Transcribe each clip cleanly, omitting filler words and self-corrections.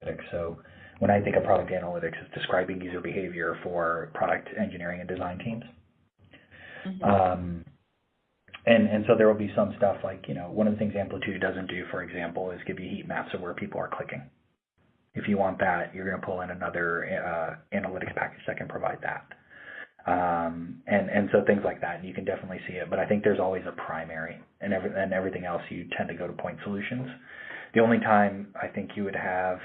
analytics. So when I think of product analytics, it's describing user behavior for product engineering and design teams. Mm-hmm. And so there will be some stuff like, one of the things Amplitude doesn't do, for example, is give you heat maps of where people are clicking. If you want that, you're going to pull in another analytics package that can provide that. And so things like that, you can definitely see it. But I think there's always a primary, and everything else you tend to go to point solutions. The only time I think you would have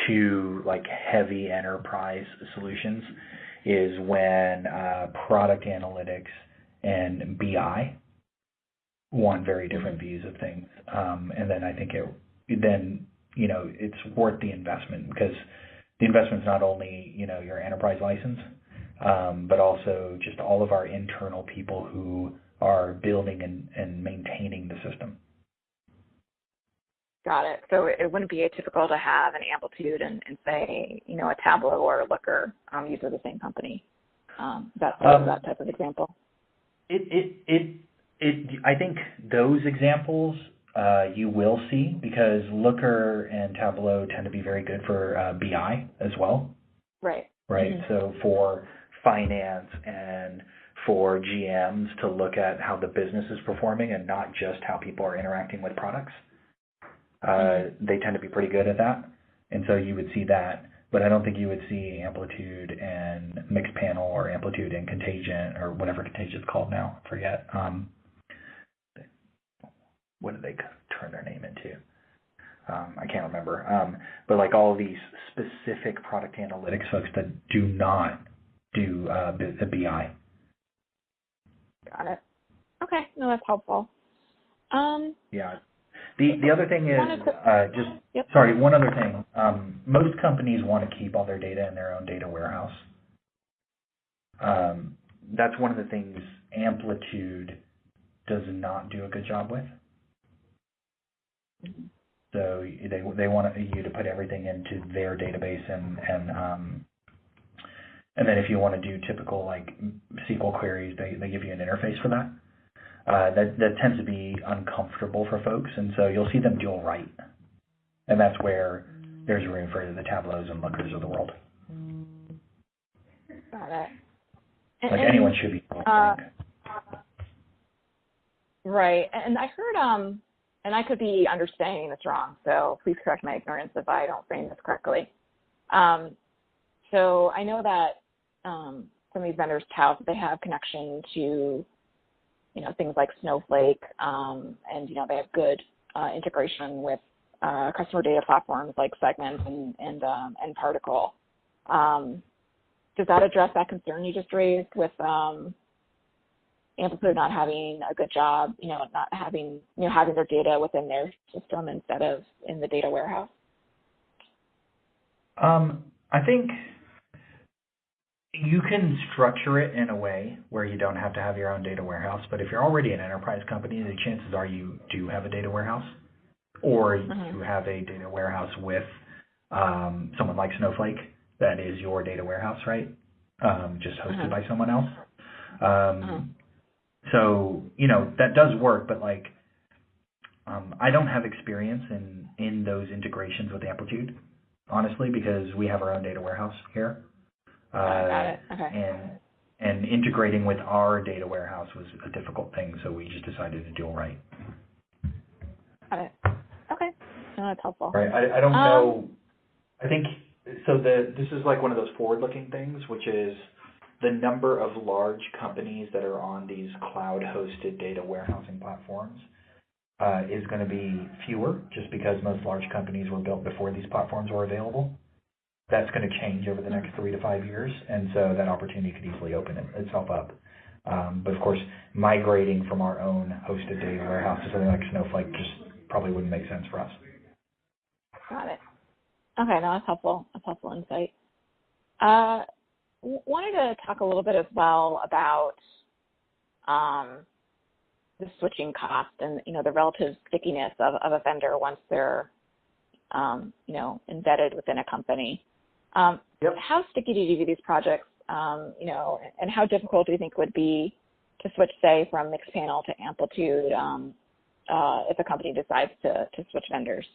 two like heavy enterprise solutions is when product analytics and BI want very different views of things. And then I think it's worth the investment, because the investment's not only, your enterprise license, but also just all of our internal people who are building and maintaining the system. Got it. So it wouldn't be atypical to have an Amplitude and say, a Tableau or a Looker used by the same company. That type of example. I think those examples you will see, because Looker and Tableau tend to be very good for BI as well. Right. Right. Mm-hmm. So for finance and for GMs to look at how the business is performing and not just how people are interacting with products, they tend to be pretty good at that. And so you would see that. But I don't think you would see Amplitude and Mixpanel or Amplitude and Contagion or whatever Contagion's called now. I forget. What did they turn their name into? I can't remember. But like all of these specific product analytics folks that do not do the BI. Got it. Okay. No, that's helpful. Yeah. The other thing is, Yep. Sorry, one other thing. Most companies want to keep all their data in their own data warehouse. That's one of the things Amplitude does not do a good job with. Mm-hmm. So they want you to put everything into their database, and then if you want to do typical like SQL queries, they give you an interface for that. That tends to be uncomfortable for folks, and so you'll see them dual write, and that's where there's room for the Tableaus and Lookers of the world. Got it. Anyone should be. Right, and I heard, and I could be understanding this wrong, so please correct my ignorance if I don't frame this correctly. So I know that some of these vendors tout that they have connection to things like Snowflake, and, they have good integration with customer data platforms like Segment and Particle. Does that address that concern you just raised with Amplitude not having a good job, not having, having their data within their system instead of in the data warehouse? I think you can structure it in a way where you don't have to have your own data warehouse, but if you're already an enterprise company, the chances are you do have a data warehouse, or you have a data warehouse with someone like Snowflake that is your data warehouse, right? Just hosted by someone else. So, that does work, but I don't have experience in those integrations with Amplitude, honestly, because we have our own data warehouse here. Got it. Okay. And integrating with our data warehouse was a difficult thing, so we just decided to dual write. Got it. Okay. No, that's helpful. Right. I don't know. I think so. This is like one of those forward-looking things, which is the number of large companies that are on these cloud-hosted data warehousing platforms is going to be fewer, just because most large companies were built before these platforms were available. That's going to change over the next 3 to 5 years, and so that opportunity could easily open itself up. But of course, migrating from our own hosted data warehouse to something like Snowflake just probably wouldn't make sense for us. Got it. Okay, no, that's helpful. That's helpful insight. Wanted to talk a little bit as well about the switching cost and the relative stickiness of a vendor once they're embedded within a company. Yep. How sticky do you view these projects? And how difficult do you think it would be to switch, say, from Mixpanel to Amplitude if a company decides to switch vendors?